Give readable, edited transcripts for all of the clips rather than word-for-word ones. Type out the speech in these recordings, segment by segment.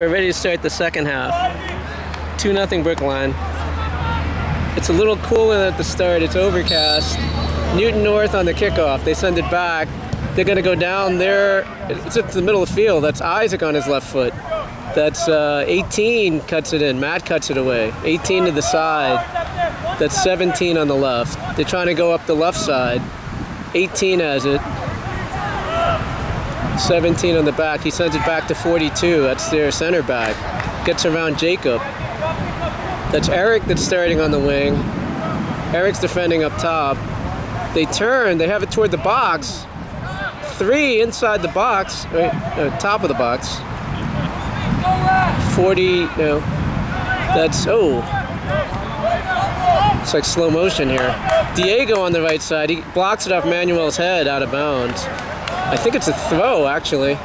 We're ready to start the second half. 2-0 Brookline. It's a little cooler at the start. It's overcast. Newton North on the kickoff. They send it back. They're going to go down there. It's at the middle of the field. That's Isaac on his left foot. That's 18 cuts it in. Matt cuts it away. 18 to the side. That's 17 on the left. They're trying to go up the left side. 18 has it. 17 on the back. He sends it back to 42. That's their center back. Gets around Jacob. That's Eric that's starting on the wing. Eric's defending up top. They turn. They have it toward the box. 3 inside the box. Right, top of the box. 40. No. That's it's like slow motion here. Diego on the right side. He blocks it off Manuel's head out of bounds. I think it's a throw, actually.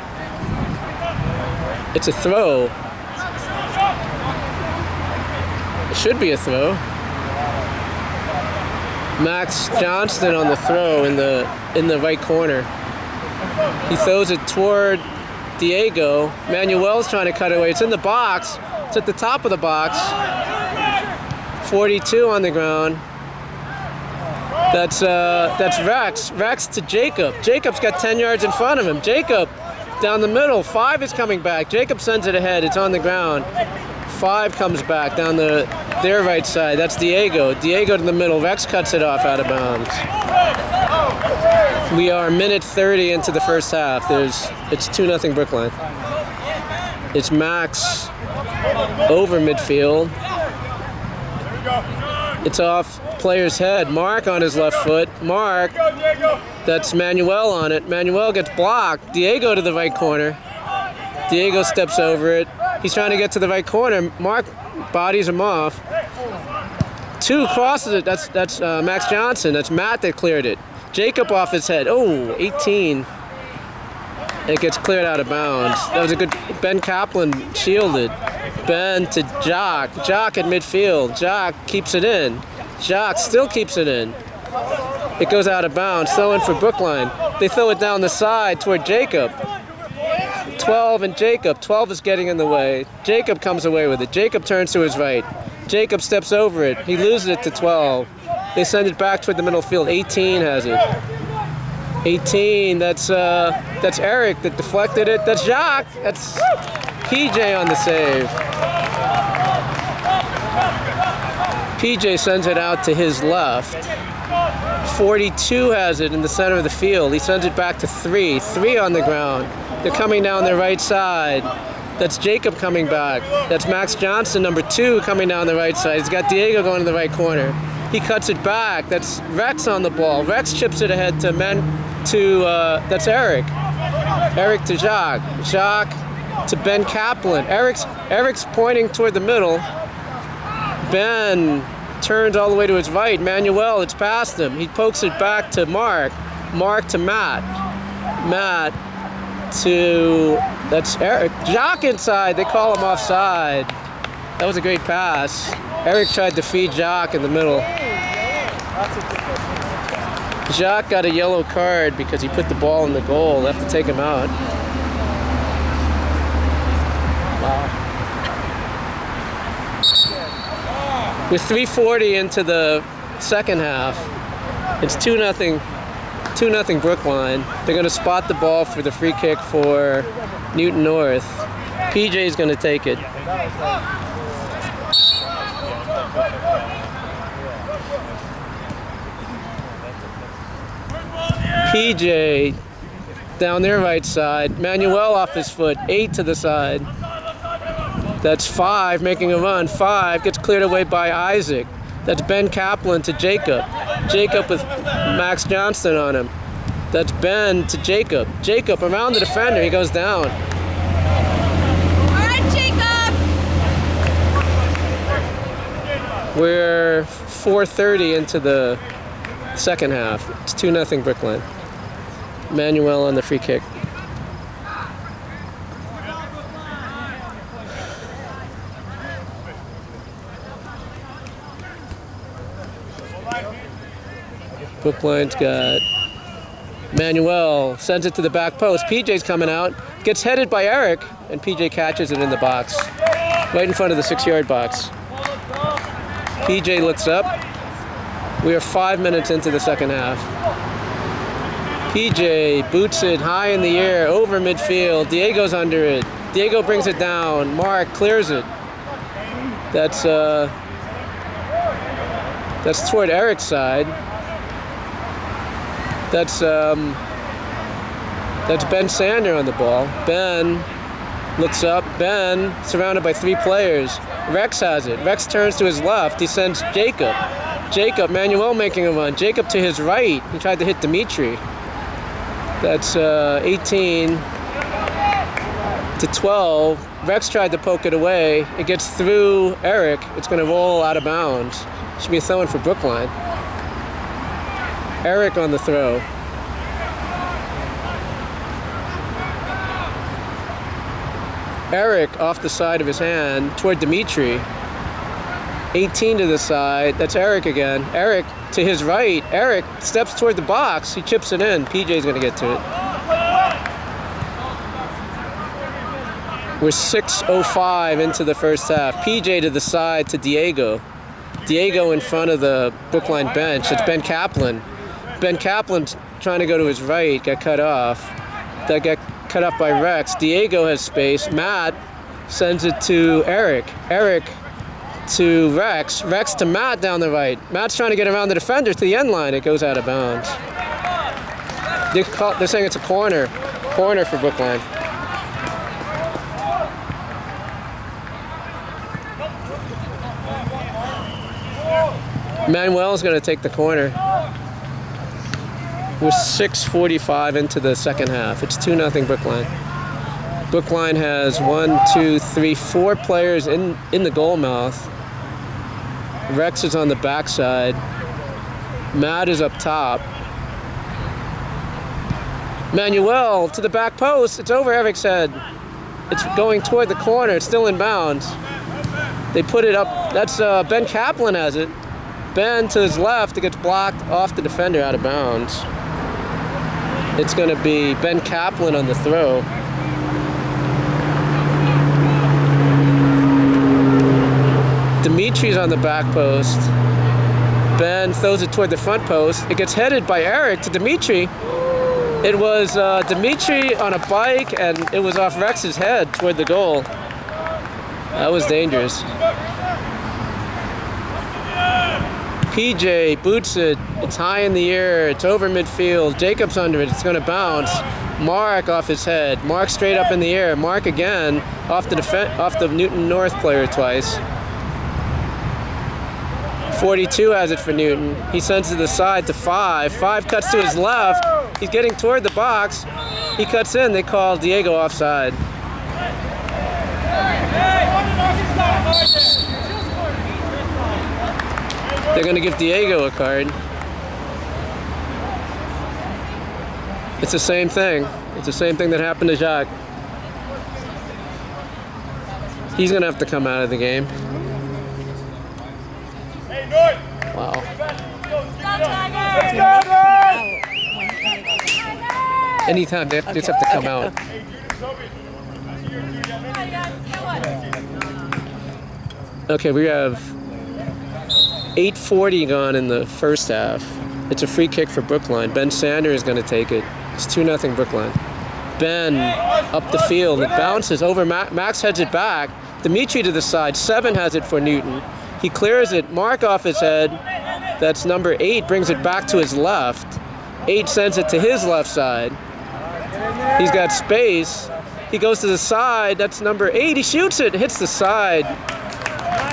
It's a throw. It should be a throw. Max Johnston on the throw in the right corner. He throws it toward Diego. Manuel's trying to cut away. It's in the box. It's at the top of the box. 42 on the ground. That's Rex. Rex to Jacob. Jacob's got 10 yards in front of him. Jacob down the middle. 5 is coming back. Jacob sends it ahead. It's on the ground. 5 comes back down their right side. That's Diego. Diego to the middle. Rex cuts it off out of bounds. We are minute 30 into the first half. It's 2-0 Brookline. It's Max over midfield. It's off player's head. Mark on his left foot. Mark. That's Manuel on it. Manuel gets blocked. Diego to the right corner. Diego steps over it. He's trying to get to the right corner. Mark bodies him off. 2 crosses it. That's Max Johnson. That's Matt that cleared it. Jacob off his head. 18. It gets cleared out of bounds. That was a good. Ben Kaplan shielded. Ben to Jock. Jock at midfield. Jock keeps it in. Jock still keeps it in. It goes out of bounds. Throw in for Brookline. They throw it down the side toward Jacob. 12 and Jacob. 12 is getting in the way. Jacob comes away with it. Jacob turns to his right. Jacob steps over it. He loses it to 12. They send it back toward the middle field. 18 has it. 18. That's Eric that deflected it. That's Jacques. That's PJ on the save. PJ sends it out to his left. 42 has it in the center of the field. He sends it back to 3. 3 on the ground. They're coming down the right side. That's Jacob coming back. That's Max Johnson, number 2, coming down the right side. He's got Diego going to the right corner. He cuts it back. That's Rex on the ball. Rex chips it ahead to that's Eric. Eric to Jacques. Jacques to Ben Kaplan. Eric's pointing toward the middle. Ben turns all the way to his right. Manuel, it's past him. He pokes it back to Mark. Mark to Matt. Matt to, that's Eric. Jacques inside. They call him offside. That was a great pass. Eric tried to feed Jacques in the middle. Jacques got a yellow card because he put the ball in the goal. They have to take him out. Wow. With 3:40 into the second half, it's 2-0 Brookline. They're going to spot the ball for the free kick for Newton North. PJ's going to take it. PJ down their right side. Manuel off his foot. 8 to the side. That's 5 making a run. 5 gets cleared away by Isaac. That's Ben Kaplan to Jacob. Jacob with Max Johnston on him. That's Ben to Jacob. Jacob around the defender. He goes down. All right, Jacob. We're 4:30 into the second half. It's 2-0 Brookline. Manuel on the free kick. Brookline's got Manuel, sends it to the back post. PJ's coming out, gets headed by Eric. and PJ catches it in the box, right in front of the 6-yard box. PJ looks up. We are 5 minutes into the second half. PJ boots it high in the air, over midfield. Diego's under it. Diego brings it down. Mark clears it. That's toward Eric's side. That's Ben Sander on the ball. Ben looks up. Ben surrounded by 3 players. Rex has it. Rex turns to his left. He sends Jacob. Jacob, Manuel making a run. Jacob to his right. He tried to hit Dimitri. That's 18 to 12. Rex tried to poke it away. It gets through Eric. It's going to roll out of bounds. Should be a throw-in for Brookline. Eric on the throw. Eric off the side of his hand toward Dimitri. 18 to the side. That's Eric again. Eric to his right. Eric steps toward the box. He chips it in. PJ's going to get to it. We're 6:05 into the first half. PJ to the side to Diego. Diego in front of the Brookline bench. It's Ben Kaplan. Ben Kaplan's trying to go to his right. Got cut off. That got cut off by Rex. Diego has space. Matt sends it to Eric. Eric to Rex. Rex to Matt down the right. Matt's trying to get around the defender to the end line. It goes out of bounds. They're saying it's a corner. Corner for Brookline. Manuel's going to take the corner. We're 6:45 into the second half. It's 2-0 Brookline. Brookline has 4 players in the goal mouth. Rex is on the backside. Matt is up top. Manuel to the back post. It's over Eric's head. It's going toward the corner. It's still in bounds. They put it up. That's Ben Kaplan has it. Ben to his left. It gets blocked off the defender out of bounds. It's going to be Ben Kaplan on the throw. Dimitri's on the back post. Ben throws it toward the front post. It gets headed by Eric to Dimitri. It was Dimitri on a bike, and it was off Rex's head toward the goal. That was dangerous. PJ boots it. It's high in the air. It's over midfield. Jacob's under it. It's going to bounce. Mark off his head. Mark straight up in the air. Mark again off the Newton North player twice. 42 has it for Newton. He sends it to the side to 5. 5 cuts to his left. He's getting toward the box. He cuts in. They call Diego offside. They're going to give Diego a card. It's the same thing. It's the same thing that happened to Jacques. He's going to have to come out of the game. Wow. Anytime, they just have to come out. Okay, we have 8:40 gone in the first half. It's a free kick for Brookline. Ben Sander is going to take it. It's 2-0 Brookline. Ben up the field. It bounces over. Max heads it back. Dimitri to the side. 7 has it for Newton. He clears it. Mark off his head. That's number 8. Brings it back to his left. 8 sends it to his left side. He's got space. He goes to the side. That's number 8. He shoots it. Hits the side.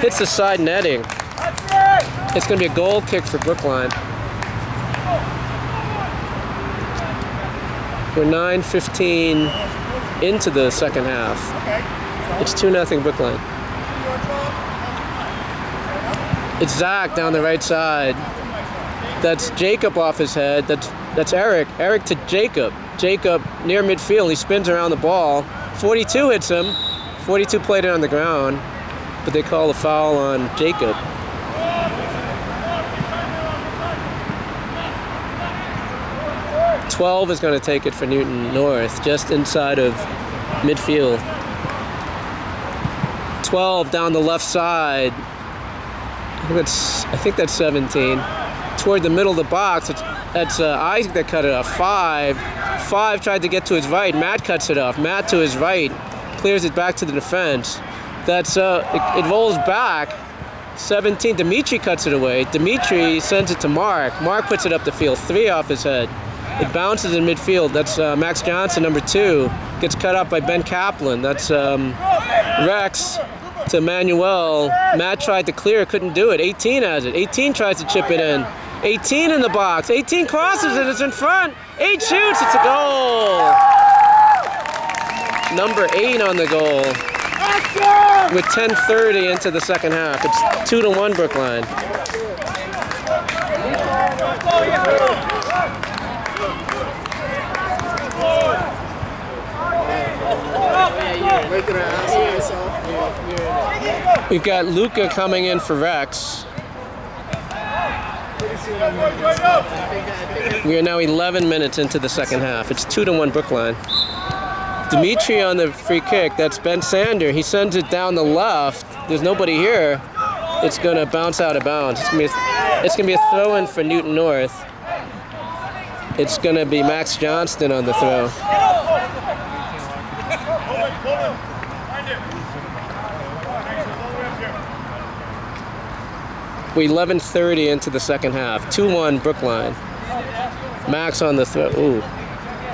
Hits the side netting. It's going to be a goal kick for Brookline. We're 9:15 into the second half. It's 2-0 Brookline. It's Zach down the right side. That's Jacob off his head. That's Eric. Eric to Jacob. Jacob near midfield. He spins around the ball. 42 hits him. 42 played it on the ground, but they call a foul on Jacob. .12 is going to take it for Newton North, just inside of midfield. 12 down the left side. I think that's 17. Toward the middle of the box, that's Isaac that cut it off. 5 tried to get to his right. Matt cuts it off. Matt to his right, clears it back to the defense. That's it rolls back. 17, Dimitri cuts it away. Dimitri sends it to Mark. Mark puts it up the field. 3 off his head. It bounces in midfield. That's Max Johnson, number 2. Gets cut up by Ben Kaplan. That's Rex to Manuel. Matt tried to clear, couldn't do it. 18 has it. 18 tries to chip it in. 18 in the box. 18 crosses it. It's in front. 8 shoots. It's a goal. Number 8 on the goal. With 10:30 into the second half. It's 2-1 Brookline. We've got Luca coming in for Rex. We are now 11 minutes into the second half. It's 2-1 Brookline. Dimitri on the free kick. That's Ben Sander. He sends it down the left. There's nobody here. It's going to bounce out of bounds. It's going to be a throw-in for Newton North. It's going to be Max Johnston on the throw. We're 11:30 into the second half. 2-1 Brookline. Max on the throw. Ooh.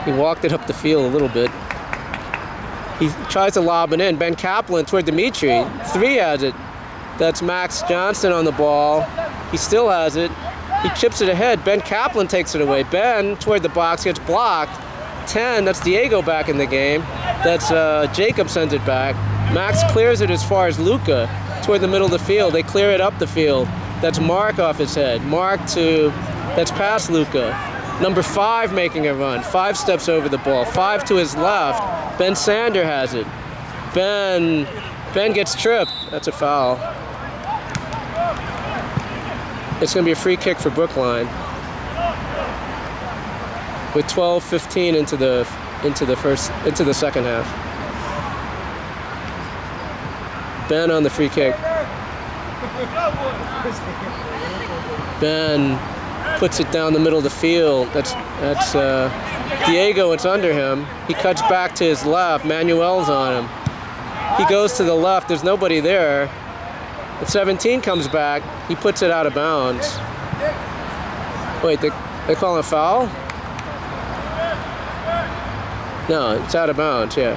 He walked it up the field a little bit. He tries to lob it in. Ben Kaplan toward Dimitri. 3 has it. That's Max Johnson on the ball. He still has it. He chips it ahead. Ben Kaplan takes it away. Ben toward the box, gets blocked. 10, that's Diego back in the game. That's Jacob sends it back. Max clears it as far as Luca toward the middle of the field. They clear it up the field. That's Mark off his head. That's past Luca. Number 5 making a run. 5 steps over the ball. 5 to his left. Ben Sander has it. Ben gets tripped. That's a foul. It's going to be a free kick for Brookline. With 12:15 into the second half. Ben on the free kick. Ben puts it down the middle of the field. That's Diego. It's under him. He cuts back to his left. Manuel's on him. He goes to the left. There's nobody there. But 17 comes back. He puts it out of bounds. Wait, they call a foul? No, it's out of bounds, yeah.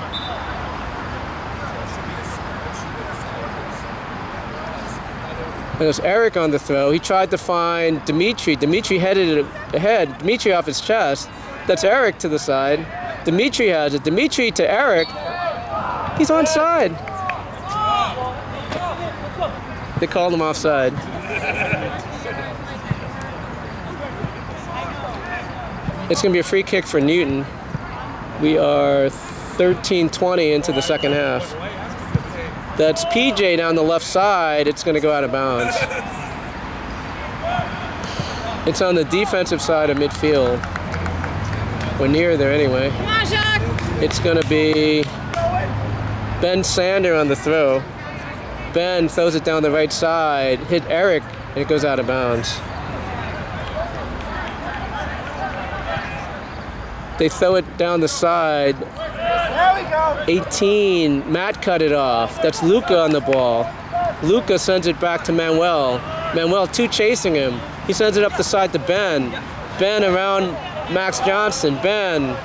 There's Eric on the throw. He tried to find Dimitri. Dimitri headed it ahead. Dimitri off his chest. That's Eric to the side. Dimitri has it. Dimitri to Eric. He's onside. They called him offside. It's going to be a free kick for Newton. We are 13:20 into the second half. That's PJ down the left side. It's going to go out of bounds. It's on the defensive side of midfield. We're near there anyway. Come on, Jacques. It's going to be Ben Sander on the throw. Ben throws it down the right side, hit Eric, and it goes out of bounds. They throw it down the side. 18, Matt cut it off. That's Luca on the ball. Luca sends it back to Manuel. Manuel, 2 chasing him. He sends it up the side to Ben. Ben around Max Johnson. Ben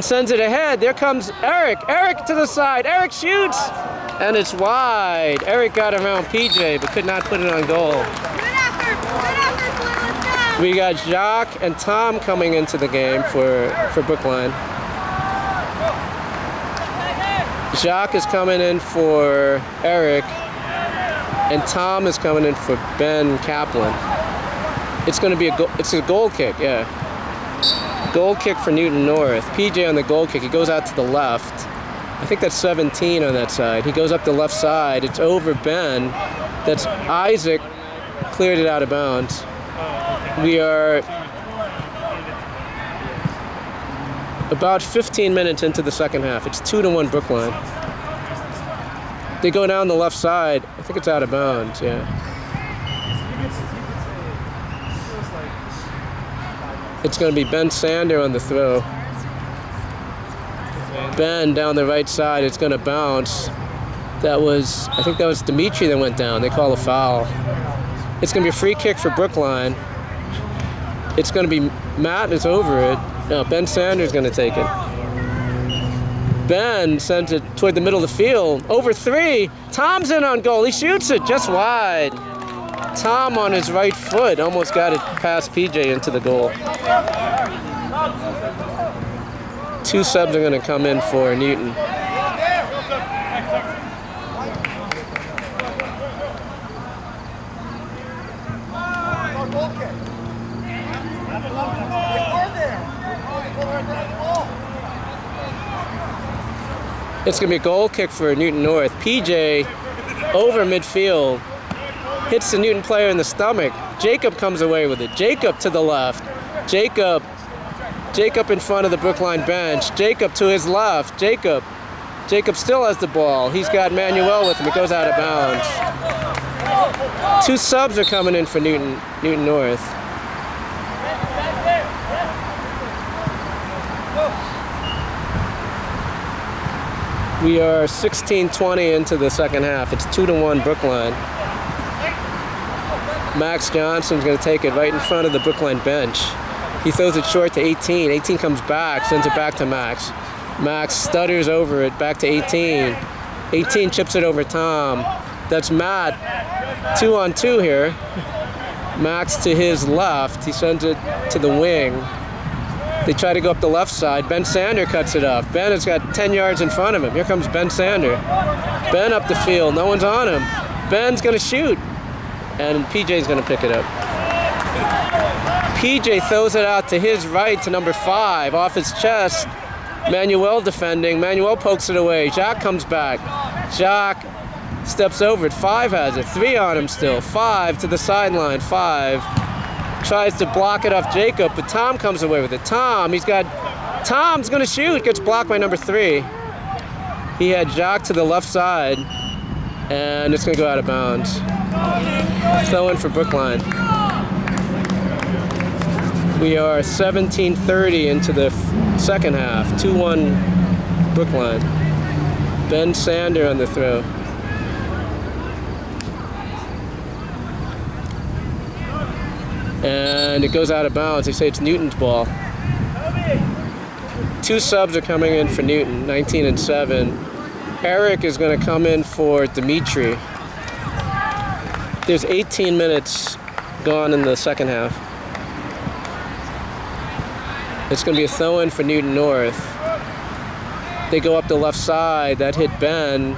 sends it ahead. There comes Eric. Eric to the side. Eric shoots. And it's wide. Eric got around PJ, but could not put it on goal. Good effort. Good effort, boy. Let's go. We got Jacques and Tom coming into the game for Brookline. Jacques is coming in for Eric, and Tom is coming in for Ben Kaplan. It's going to be it's a goal kick, yeah. Goal kick for Newton North. PJ on the goal kick. He goes out to the left. I think that's 17 on that side. He goes up the left side. It's over Ben. That's Isaac. Cleared it out of bounds. We are about 15 minutes into the second half. It's 2-1 Brookline. They go down the left side. I think it's out of bounds, yeah. It's going to be Ben Sander on the throw. Ben down the right side. It's going to bounce. I think that was Dimitri that went down. They call a foul. It's going to be a free kick for Brookline. It's going to be Matt is over it. No, Ben Sanders going to take it. Ben sends it toward the middle of the field. Over 3. Tom's in on goal. He shoots it just wide. Tom on his right foot almost got it past PJ into the goal. 2 subs are going to come in for Newton. It's going to be a goal kick for Newton North. PJ over midfield. Hits the Newton player in the stomach. Jacob comes away with it. Jacob to the left. Jacob in front of the Brookline bench. Jacob to his left. Jacob still has the ball. He's got Manuel with him. It goes out of bounds. 2 subs are coming in for Newton North. We are 16:20 into the second half. It's 2-1 Brookline. Max Johnson's going to take it right in front of the Brookline bench. He throws it short to 18. 18 comes back, sends it back to Max. Max stutters over it, back to 18. 18 chips it over Tom. That's Matt. 2-on-2 here. Max to his left. He sends it to the wing. They try to go up the left side. Ben Sander cuts it off. Ben has got 10 yards in front of him. Here comes Ben Sander. Ben up the field. No one's on him. Ben's going to shoot. And PJ's going to pick it up. PJ throws it out to his right to number 5. Off his chest. Manuel defending. Manuel pokes it away. Jacques comes back. Jacques steps over it. 5 has it. 3 on him still. 5 to the sideline. 5. Tries to block it off Jacob, but Tom comes away with it. Tom's going to shoot. Gets blocked by number 3. He had Jacques to the left side, and it's going to go out of bounds. Throw in for Brookline. We are 17:30 into the second half. 2-1 Brookline. Ben Sander on the throw. And it goes out of bounds. They say it's Newton's ball. 2 subs are coming in for Newton, 19 and 7. Eric is going to come in for Dimitri. There's 18 minutes gone in the second half. It's going to be a throw-in for Newton North. They go up the left side. That hit Ben.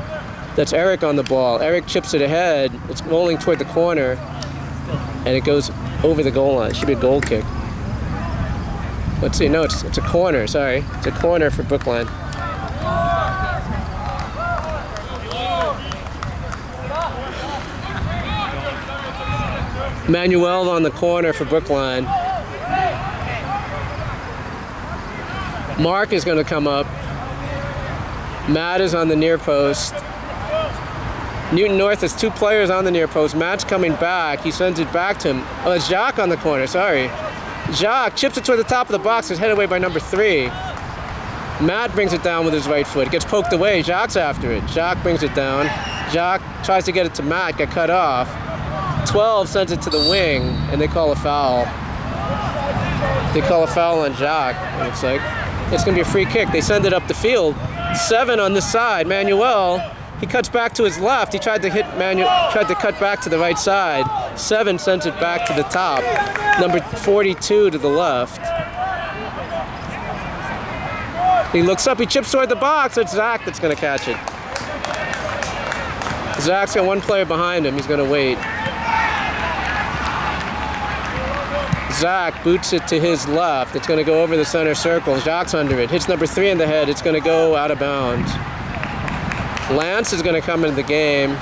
That's Eric on the ball. Eric chips it ahead. It's rolling toward the corner. And it goes over the goal line. It should be a goal kick. Let's see. No, it's a corner. Sorry. It's a corner for Brookline. Manuel on the corner for Brookline. Mark is going to come up. Matt is on the near post. Newton North has 2 players on the near post. Matt's coming back. He sends it back to him. Oh, it's Jacques on the corner. Sorry. Jacques chips it toward the top of the box. It's headed away by number 3. Matt brings it down with his right foot. It gets poked away. Jacques after it. Jacques brings it down. Jacques tries to get it to Matt. Got cut off. 12 sends it to the wing, and they call a foul. They call a foul on Jacques. It looks like it's going to be a free kick. They send it up the field. 7 on this side. Manuel. He cuts back to his left. He tried to cut back to the right side. 7 sends it back to the top. Number 42 to the left. He looks up. He chips toward the box. It's Zach that's going to catch it. Zach's got 1 player behind him. He's going to wait. Zach boots it to his left. It's going to go over the center circle. Jacques under it. Hits number 3 in the head. It's going to go out of bounds. Lance is going to come into the game.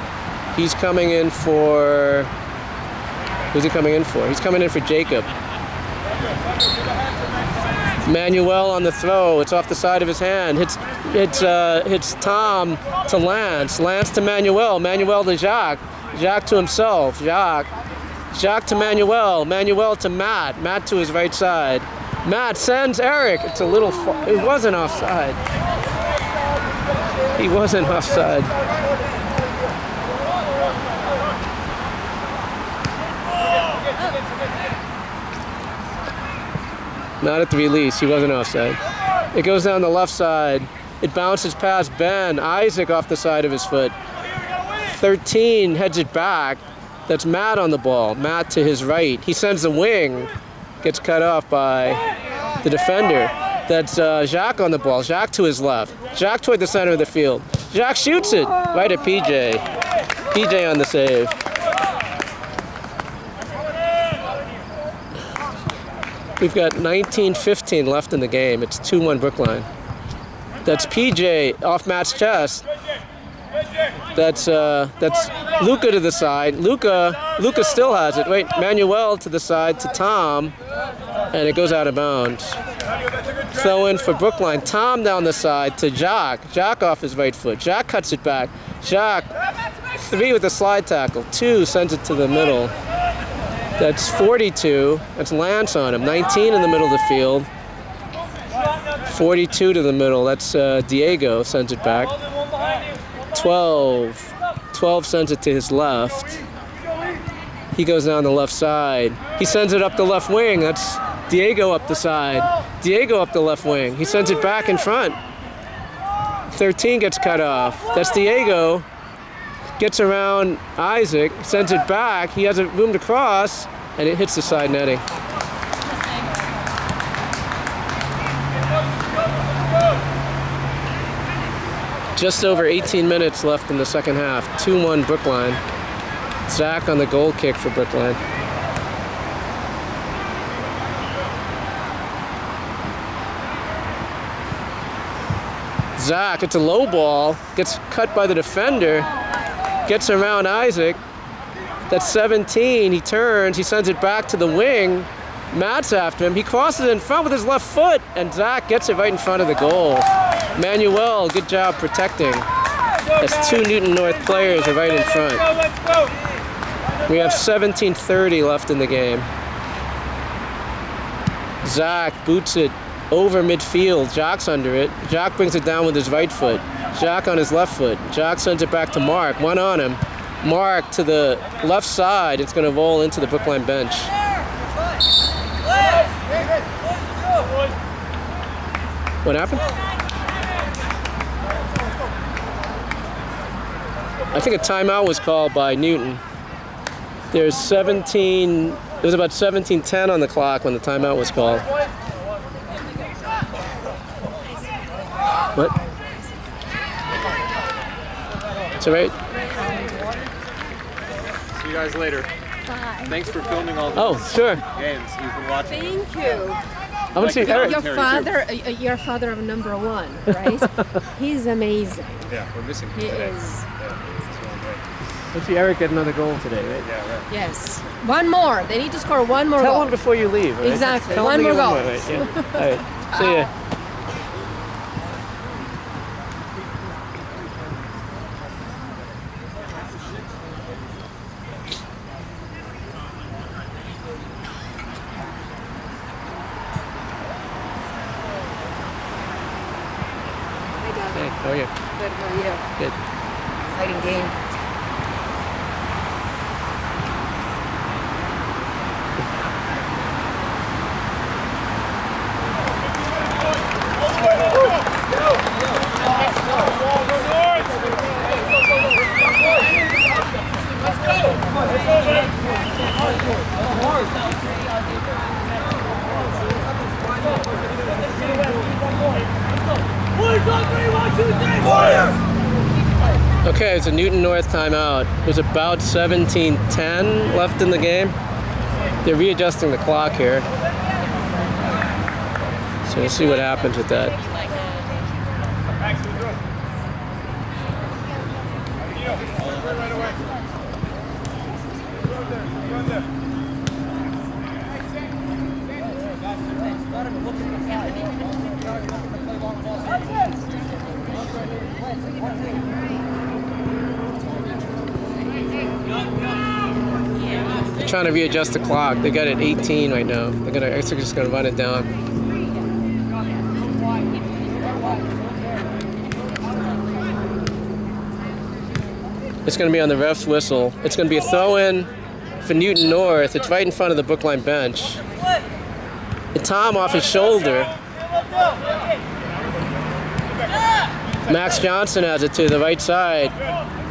He's coming in for... Who's he coming in for? He's coming in for Jacob. Manuel on the throw. It's off the side of his hand. Hits Tom to Lance. Lance to Manuel. Manuel to Jacques. Jacques to himself. Jacques to Manuel. Manuel to Matt. Matt to his right side. Matt sends Eric. It's a little far. It wasn't offside. He wasn't offside. Not at the release. He wasn't offside. It goes down the left side. It bounces past Ben. Isaac off the side of his foot. 13 heads it back. That's Matt on the ball. Matt to his right. He sends the wing. Gets cut off by the defender. That's Jacques on the ball. Jacques to his left. Jacques toward the center of the field. Jacques shoots it right at PJ. PJ on the save. We've got 19:15 left in the game. It's 2-1 Brookline. That's PJ off Matt's chest. That's Luca to the side. Luca still has it. Wait, Manuel to the side to Tom, and it goes out of bounds. Throw in for Brookline. Tom down the side to Jacques. Jacques off his right foot. Jacques cuts it back. Jacques, 3 with a slide tackle. 2 sends it to the middle. That's 42. That's Lance on him. 19 in the middle of the field. 42 to the middle. That's Diego sends it back. 12 sends it to his left. He goes down the left side. He sends it up the left wing. That's Diego up the side. Diego up the left wing. He sends it back in front. 13 gets cut off. That's Diego. Gets around Isaac. Sends it back. He has a room to cross, and it hits the side netting. Just over 18 minutes left in the second half. 2-1 Brookline. Zach on the goal kick for Brookline. Zach, it's a low ball. Gets cut by the defender. Gets around Isaac. That's 17. He turns. He sends it back to the wing. Matt's after him. He crosses in front with his left foot, and Zach gets it right in front of the goal. Manuel, good job protecting. As 2 Newton North players are right in front. We have 17:30 left in the game. Zach boots it over midfield. Jacques under it. Jacques brings it down with his right foot. Jacques on his left foot. Jacques sends it back to Mark. 1 on him. Mark to the left side. It's going to roll into the Brookline bench. What happened? I think a timeout was called by Newton. There's 17, it was about 17:10 on the clock when the timeout was called. What? It's all right. See you guys later. Bye. Thanks for filming all Oh, sure. games you've been watching. Thank you. I want to see Eric. Your father of number 1, right? He's amazing. Yeah, we're missing him He today. is. Yeah, it's going great. Let's see Eric get another goal today, right? Yeah, right. Yes. One more. They need to score one more Tell goal. him before you leave, right? Exactly. Tell One him to more get goal. right? Yeah. All right. See ya. Hey, how are you? Good for you. Good. Exciting game. Okay, it's a Newton North timeout. There's about 17:10 left in the game. They're readjusting the clock here. So we'll see what happens with that. Got him looking at the side. trying to readjust the clock. They got it 18 right now. They're just gonna run it down. It's gonna be on the ref's whistle. It's gonna be a throw-in for Newton North. It's right in front of the Brookline bench. Tom off his shoulder. Max Johnson has it to the right side.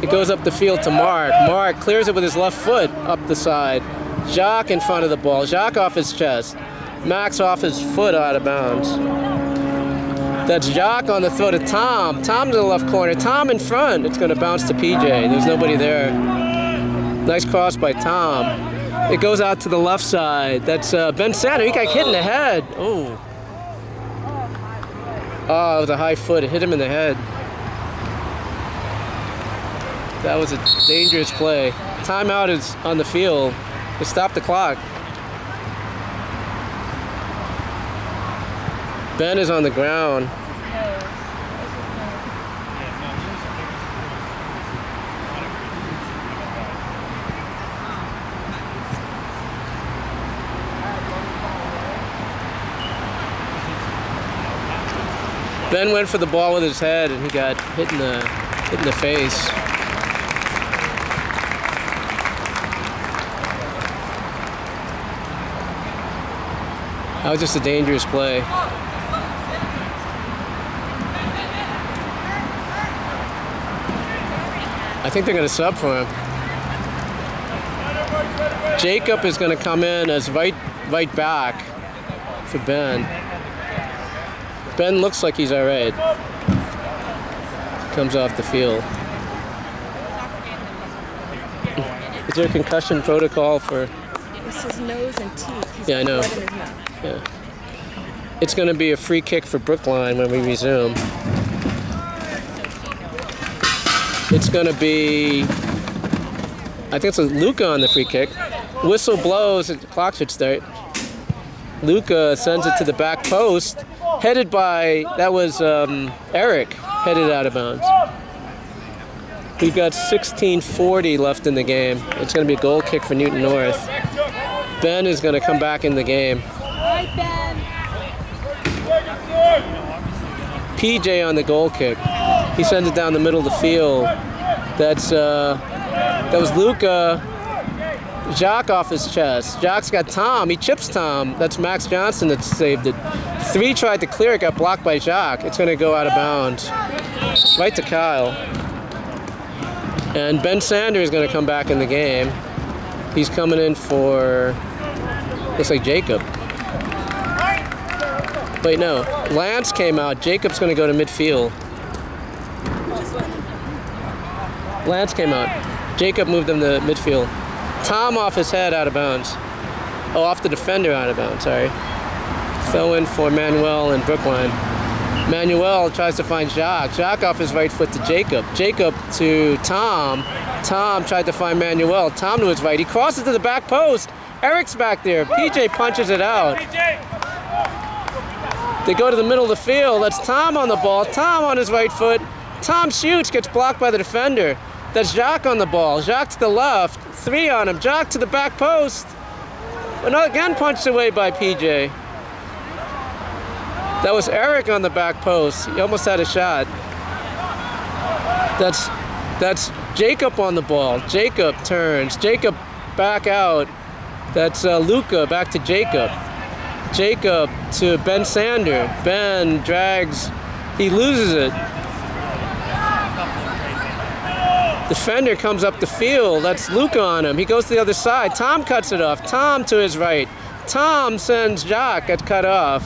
It goes up the field to Mark. Mark clears it with his left foot up the side. Jacques in front of the ball. Jacques off his chest. Max off his foot out of bounds. That's Jacques on the throw to Tom. Tom to the left corner. Tom in front. It's going to bounce to PJ. There's nobody there. Nice cross by Tom. It goes out to the left side. That's Ben Sander. He got hit in the head. Oh. Oh, it was a high foot. It hit him in the head. That was a dangerous play. Timeout is on the field. They stopped the clock. Ben is on the ground. Ben went for the ball with his head and he got hit in the face. That was just a dangerous play. I think they're going to sub for him. Jacob is going to come in as right back for Ben. Ben looks like he's all right. Comes off the field. Is there a concussion protocol for? It's his nose and teeth. He's yeah, I know. blood in his mouth. Yeah. It's going to be a free kick for Brookline when we resume. It's going to be, I think it's a Luca on the free kick. Whistle blows, the clock should start. Luca sends it to the back post, headed by, that was Eric, headed out of bounds. We've got 16:40 left in the game. It's going to be a goal kick for Newton North. Ben is going to come back in the game. PJ on the goal kick. He sends it down the middle of the field. That was Luca. Jacques off his chest. Jacques got Tom. He chips Tom. That's Max Johnson that saved it. 3 tried to clear it, got blocked by Jacques. It's going to go out of bounds. Right to Kyle. And Ben Sander is going to come back in the game. He's coming in for, looks like Jacob. Wait, no. Lance came out. Jacob's going to go to midfield. Lance came out. Jacob moved him to midfield. Tom off his head out of bounds. Oh, off the defender out of bounds, sorry. Throw in for Manuel and Brookline. Manuel tries to find Jacques. Jacques off his right foot to Jacob. Jacob to Tom. Tom tried to find Manuel. Tom to his right. He crosses to the back post. Eric's back there. PJ punches it out. They go to the middle of the field. That's Tom on the ball. Tom on his right foot. Tom shoots, gets blocked by the defender. That's Jacques on the ball. Jacques to the left. 3 on him. Jacques to the back post. And again punched away by PJ. That was Eric on the back post. He almost had a shot. That's Jacob on the ball. Jacob turns. Jacob back out. That's Luca back to Jacob. Jacob to Ben Sander. Ben drags. He loses it. Defender comes up the field. That's Luca on him. He goes to the other side. Tom cuts it off. Tom to his right. Tom sends Jacques. Gets cut off.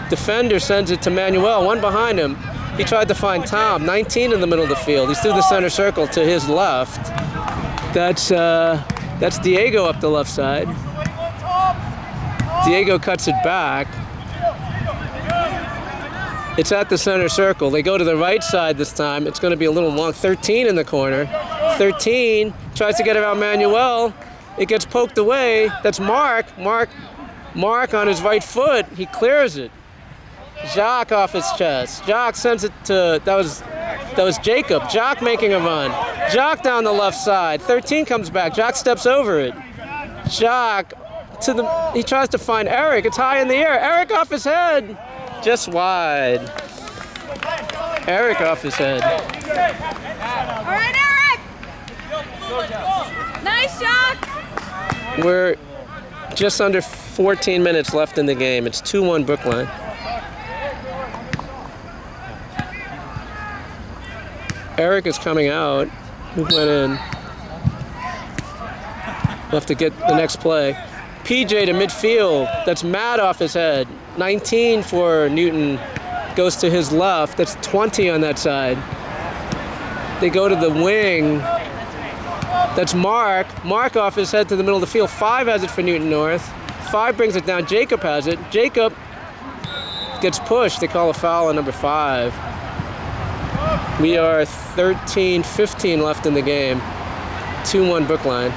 Defender sends it to Manuel. 1 behind him. He tried to find Tom. 19 in the middle of the field. He's through the center circle to his left. That's Diego up the left side. Diego cuts it back. It's at the center circle. They go to the right side this time. It's going to be a little long. 13 in the corner. 13 tries to get around Manuel. It gets poked away. That's Mark. Mark on his right foot. He clears it. Jacques off his chest. Jacques sends it to, that was Jacob. Jacques making a run. Jacques down the left side. 13 comes back. Jacques steps over it. Jock to the, he tries to find Eric. It's high in the air. Eric off his head. Just wide. Eric off his head. All right, Eric. Nice shot. We're just under 14 minutes left in the game. It's 2-1 Brookline. Eric is coming out. Who went in? We'll have to get the next play. PJ to midfield. That's Matt off his head. 19 for Newton. Goes to his left. That's 20 on that side. They go to the wing. That's Mark. Mark off his head to the middle of the field. 5 has it for Newton North. 5 brings it down. Jacob has it. Jacob gets pushed. They call a foul on number 5. We are 13-15 left in the game. 2-1 Brookline.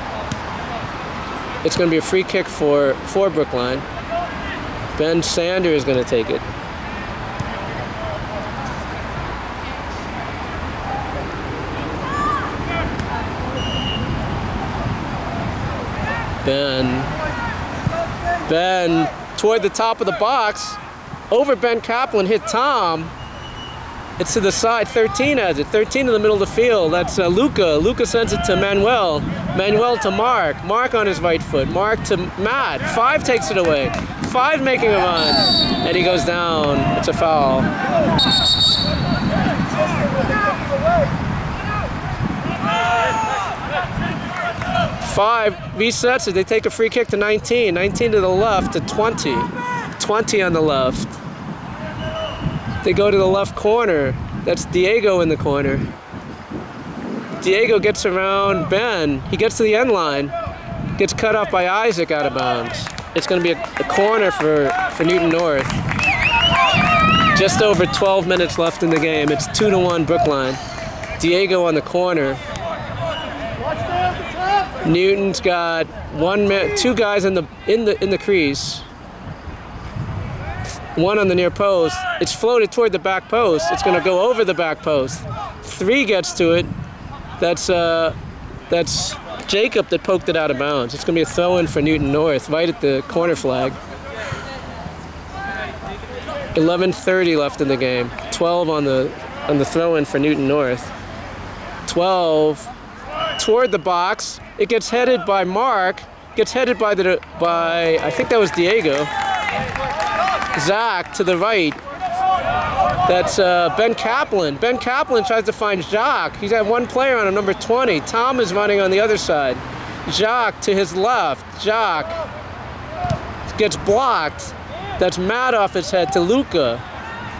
It's going to be a free kick for Brookline. Ben Sander is going to take it. Ben toward the top of the box. Over Ben Kaplan, hit Tom. It's to the side. 13 has it. 13 in the middle of the field. That's Luca. Luca sends it to Manuel. Manuel to Mark. Mark on his right foot. Mark to Matt. 5 takes it away. 5 making a run. And he goes down. It's a foul. 5 resets it. They take a free kick to 19. 19 to the left to 20. 20 on the left. They go to the left corner. That's Diego in the corner. Diego gets around Ben. He gets to the end line. Gets cut off by Isaac out of bounds. It's going to be a corner for Newton North. Just over 12 minutes left in the game. It's 2-1 Brookline. Diego on the corner. Newton's got 2 guys in the crease. 1 on the near post. It's floated toward the back post. It's going to go over the back post. 3 gets to it. That's Jacob that poked it out of bounds. It's going to be a throw-in for Newton North, right at the corner flag. 11:30 left in the game. 12 on the throw-in for Newton North. 12 toward the box. It gets headed by Mark. Gets headed by I think that was Diego. Zach to the right. That's Ben Kaplan. Ben Kaplan tries to find Jacques. He's got 1 player on him, number 20. Tom is running on the other side. Jacques to his left. Jacques gets blocked. That's Matt off his head to Luca.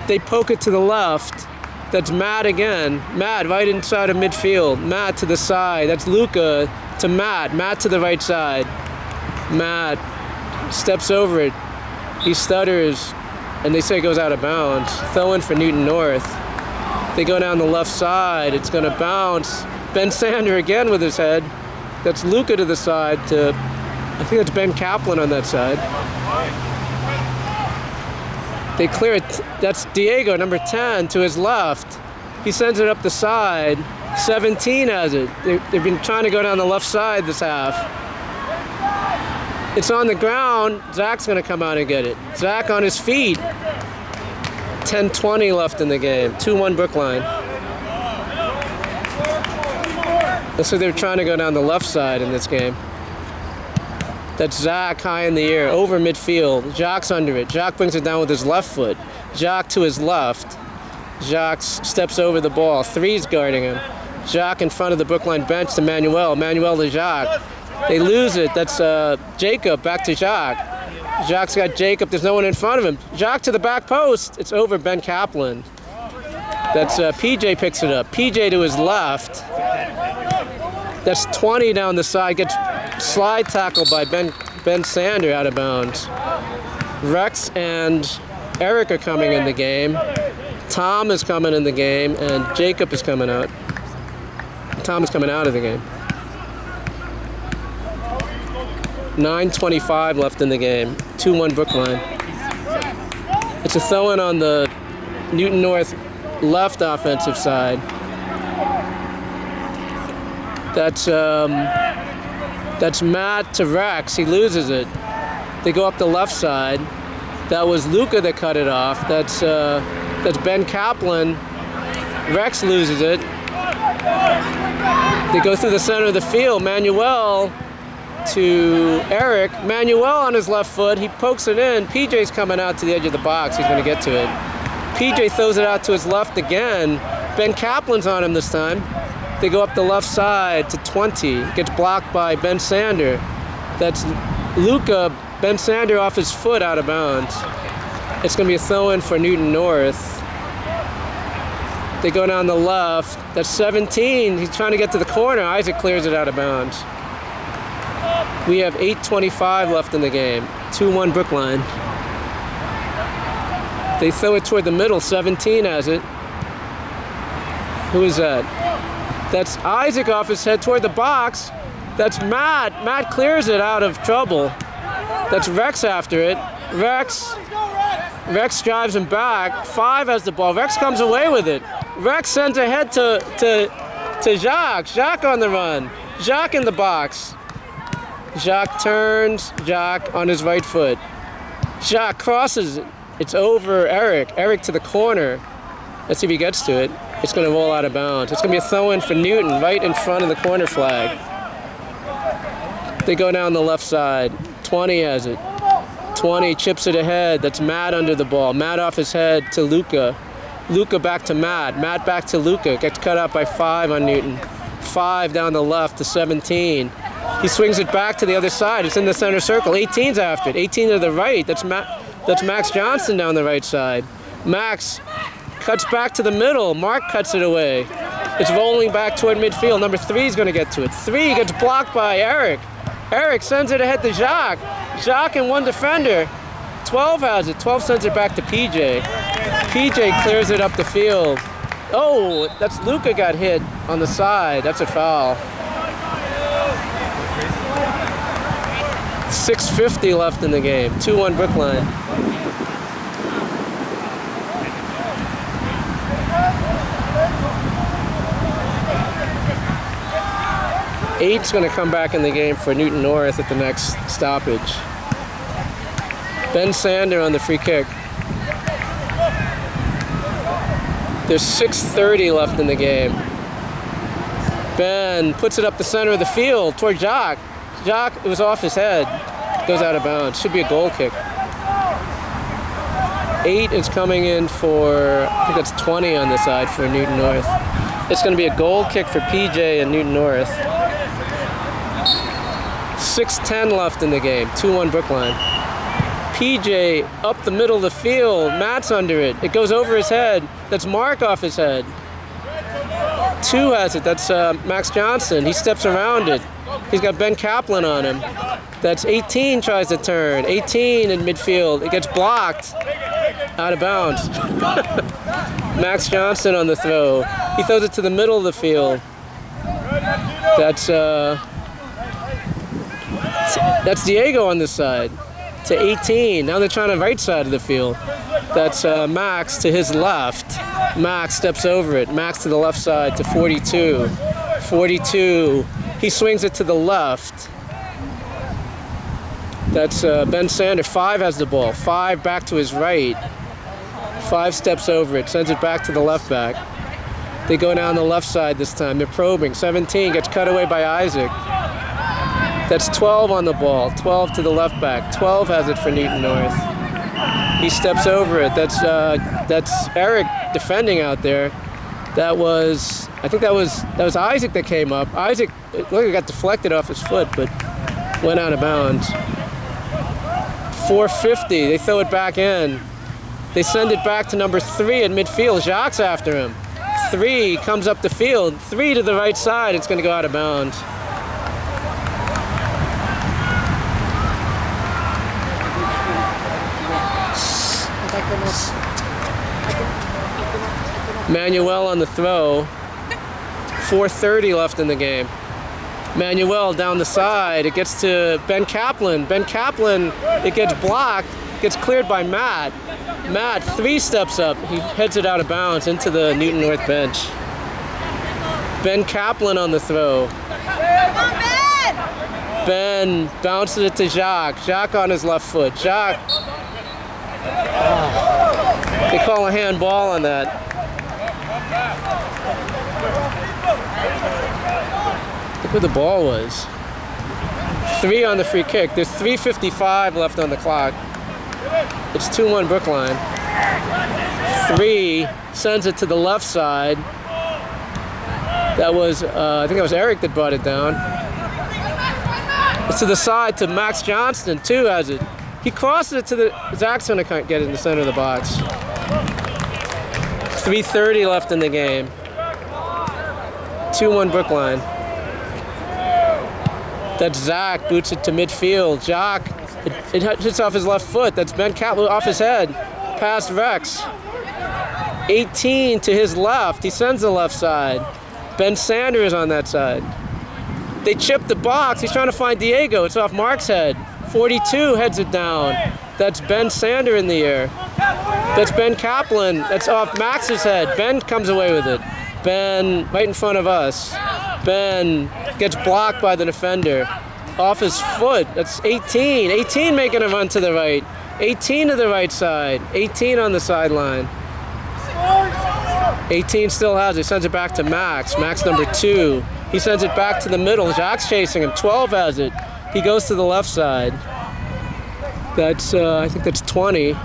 They poke it to the left. That's Matt again. Matt right inside of midfield. Matt to the side. That's Luca to Matt. Matt to the right side. Matt steps over it. He stutters, and they say it goes out of bounds. Throw in for Newton North. They go down the left side. It's going to bounce. Ben Sander again with his head. That's Luca to the side to, I think that's Ben Kaplan on that side. They clear it. That's Diego, number 10, to his left. He sends it up the side. 17 has it. They've been trying to go down the left side this half. It's on the ground. Zach's going to come out and get it. Zach on his feet. 10:20 left in the game. 2-1 Brookline. Looks like they're trying to go down the left side in this game. That's Zach high in the air, over midfield. Jacques under it. Jacques brings it down with his left foot. Jacques to his left. Jacques steps over the ball. 3's guarding him. Jacques in front of the Brookline bench to Manuel. Manuel to Jacques. They lose it. That's Jacob back to Jacques. Jacques got Jacob. There's no one in front of him. Jacques to the back post. It's over Ben Kaplan. That's PJ picks it up. PJ to his left. That's 20 down the side. Gets slide tackled by Ben Sander out of bounds. Rex and Eric are coming in the game. Tom is coming in the game, and Jacob is coming out. Tom is coming out of the game. 9:25 left in the game. 2-1 Brookline. It's a throw-in on the Newton North left offensive side. That's That's Matt to Rex. He loses it. They go up the left side. That was Luca that cut it off. That's Ben Kaplan. Rex loses it. They go through the center of the field. Manuel to Eric. Manuel on his left foot. He pokes it in. PJ's coming out to the edge of the box. He's going to get to it. PJ throws it out to his left again. Ben Kaplan's on him this time. They go up the left side to 20. Gets blocked by Ben Sander. That's Luca. Ben Sander off his foot out of bounds. It's going to be a throw-in for Newton North. They go down the left. That's 17. He's trying to get to the corner. Isaac clears it out of bounds. We have 8:25 left in the game. 2-1 Brookline. They throw it toward the middle. 17 has it. Who is that? That's Isaac off his head toward the box. That's Matt. Matt clears it out of trouble. That's Rex after it. Rex drives him back. 5 has the ball. Rex comes away with it. Rex sends ahead to Jacques. Jacques on the run. Jacques in the box. Jacques turns. Jacques on his right foot. Jacques crosses it. It's over Eric. Eric to the corner. Let's see if he gets to it. It's going to roll out of bounds. It's going to be a throw-in for Newton right in front of the corner flag. They go down the left side. 20 has it. 20 chips it ahead. That's Matt under the ball. Matt off his head to Luca. Luca back to Matt. Matt back to Luca. Gets cut out by 5 on Newton. 5 down the left to 17. He swings it back to the other side. It's in the center circle. 18's after it. 18 to the right. That's Max Johnson down the right side. Max cuts back to the middle. Mark cuts it away. It's rolling back toward midfield. Number 3 is going to get to it. 3 gets blocked by Eric. Eric sends it ahead to Jacques. Jacques and 1 defender. 12 has it. 12 sends it back to PJ. PJ clears it up the field. Oh, that's Luca got hit on the side. That's a foul. 6:50 left in the game. 2-1 Brookline. Eight's going to come back in the game for Newton North at the next stoppage. Ben Sander on the free kick. There's 6:30 left in the game. Ben puts it up the center of the field toward Jacques. Jacques, it was off his head. Goes out of bounds. Should be a goal kick. 8 is coming in for, I think that's 20 on the side for Newton North. It's going to be a goal kick for PJ and Newton North. 6:10 left in the game. 2-1 Brookline. PJ up the middle of the field. Matt's under it. It goes over his head. That's Mark off his head. 2 has it. That's Max Johnson. He steps around it. He's got Ben Kaplan on him. That's 18 tries to turn. 18 in midfield. It gets blocked. Out of bounds. Max Johnson on the throw. He throws it to the middle of the field. That's Diego on this side. To 18. Now they're trying the right side of the field. That's Max to his left. Max steps over it. Max to the left side to 42. 42. He swings it to the left. That's Ben Sander. 5 has the ball. 5 back to his right. 5 steps over it. Sends it back to the left back. They go down the left side this time. They're probing. 17 gets cut away by Isaac. That's 12 on the ball. 12 to the left back. 12 has it for Newton North. He steps over it. That's Eric defending out there. I think that was Isaac that came up. Isaac, look, he got deflected off his foot, but went out of bounds. 4:50. They throw it back in. They send it back to number 3 at midfield. Jacques after him. 3 comes up the field. 3 to the right side. It's going to go out of bounds. Manuel on the throw. 4:30 left in the game. Manuel down the side. It gets to Ben Kaplan. Ben Kaplan, it gets blocked. Gets cleared by Matt. Matt 3 steps up. He heads it out of bounds into the Newton North bench. Ben Kaplan on the throw. Ben bounces it to Jacques. Jacques on his left foot. Jacques. Oh. They call a handball on that. Look where the ball was. 3 on the free kick. There's 3:55 left on the clock. It's 2-1 Brookline. 3 sends it to the left side. That was, I think it was Eric that brought it down. It's to the side to Max Johnston, too, has it. He crosses it to the, Zach's gonna get it in the center of the box. 3:30 left in the game. 2-1 Brookline. That's Zach, boots it to midfield. Jacques, it hits off his left foot. That's Ben Catlett off his head. Past Rex. 18 to his left. He sends the left side. Ben Sanders on that side. They chip the box. He's trying to find Diego. It's off Mark's head. 42 heads it down. That's Ben Sander in the air. That's Ben Kaplan. That's off Max's head. Ben comes away with it. Ben right in front of us. Ben gets blocked by the defender. Off his foot. That's 18. 18 making a run to the right. 18 to the right side. 18 on the sideline. 18 still has it. Sends it back to Max. Max number 2. He sends it back to the middle. Jacques chasing him. 12 has it. He goes to the left side. That's, I think that's 20.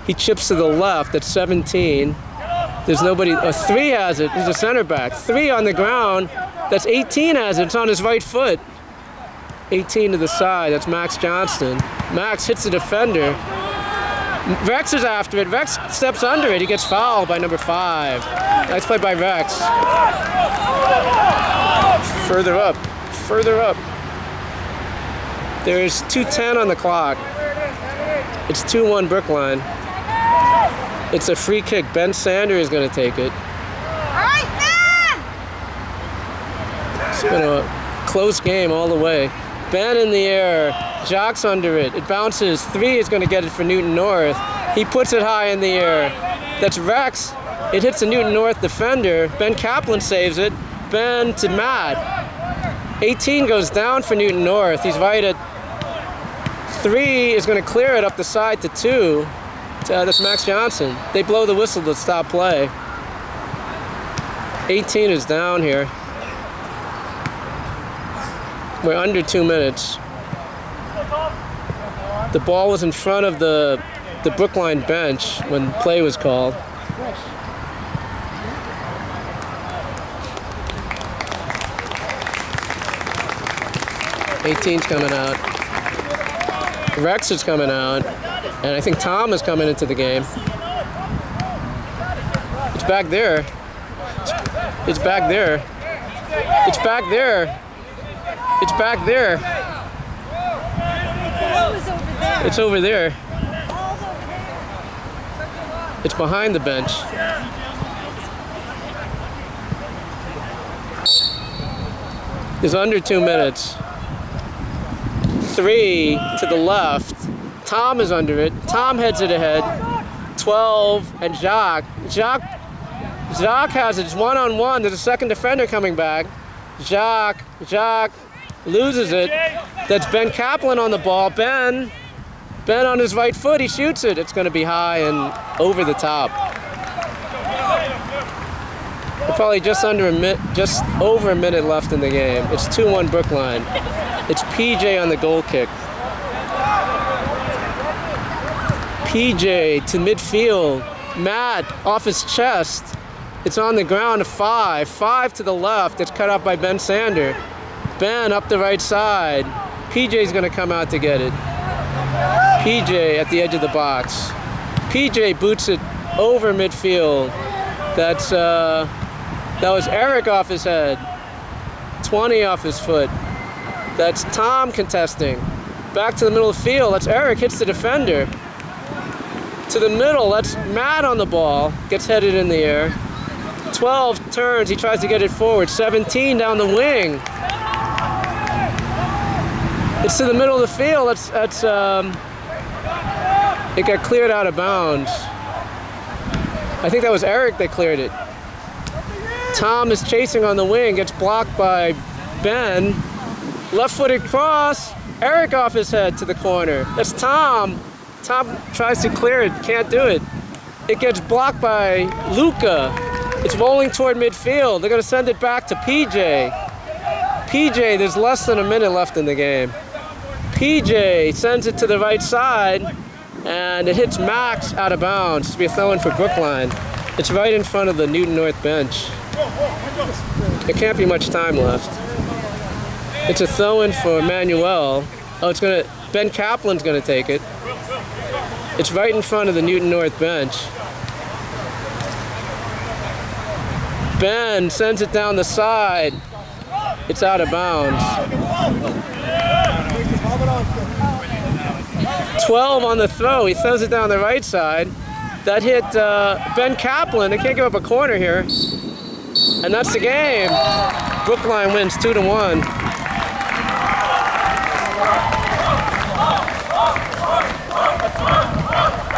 He chips to the left. That's 17. There's nobody. 3 has it. He's a center back. 3 on the ground. That's 18 has it. It's on his right foot. 18 to the side. That's Max Johnston. Max hits the defender. Rex is after it. Rex steps under it. He gets fouled by number 5. Nice play by Rex. Further up. Further up. There's 2:10 on the clock. It's 2-1 Brookline. It's a free kick. Ben Sander is going to take it. All right, Ben! It's been a close game all the way. Ben in the air. Jacques under it. It bounces. 3 is going to get it for Newton North. He puts it high in the air. That's Rex. It hits the Newton North defender. Ben Kaplan saves it. Ben to Matt. 18 goes down for Newton North. He's right at 3 is going to clear it up the side to 2. That's Max Johnson. They blow the whistle to stop play. 18 is down here. We're under 2 minutes. The ball was in front of the Brookline bench when play was called. '18's coming out. Rex is coming out. And I think Tom is coming into the game. It's back there. It's back there. It's back there. It's back there. It's over there. It's behind the bench. It's under 2 minutes. 3 to the left. Tom is under it. Tom heads it ahead. 12 and Jacques. Jacques has it. It's 1-on-1. There's a second defender coming back. Jacques loses it. That's Ben Kaplan on the ball. Ben on his right foot. He shoots it. It's going to be high and over the top. We're probably just over a minute left in the game. It's 2-1 Brookline. It's PJ on the goal kick. PJ to midfield. Matt off his chest. It's on the ground to 5. 5 to the left. It's cut off by Ben Sander. Ben up the right side. PJ's going to come out to get it. PJ at the edge of the box. PJ boots it over midfield. That was Eric off his head. 20 off his foot. That's Tom contesting. Back to the middle of the field. That's Eric. Hits the defender. To the middle. That's Matt on the ball. Gets headed in the air. 12 turns. He tries to get it forward. 17 down the wing. It's to the middle of the field. It got cleared out of bounds. I think that was Eric that cleared it. Tom is chasing on the wing. Gets blocked by Ben. Left-footed cross. Eric off his head to the corner. That's Tom. Tom tries to clear it, can't do it. It gets blocked by Luca. It's rolling toward midfield. They're gonna send it back to PJ. PJ, there's less than a minute left in the game. PJ sends it to the right side, and it hits Max out of bounds. It's to be a throw-in for Brookline. It's right in front of the Newton North bench. There can't be much time left. It's a throw-in for Manuel. Oh, Ben Kaplan's gonna take it. It's right in front of the Newton North bench. Ben sends it down the side. It's out of bounds. 12 on the throw. He throws it down the right side. That hit Ben Kaplan. They can't give up a corner here. And that's the game. Brookline wins 2-1.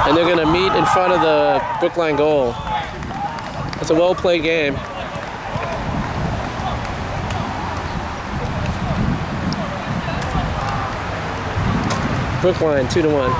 And they're going to meet in front of the Brookline goal. It's a well-played game. Brookline 2-1.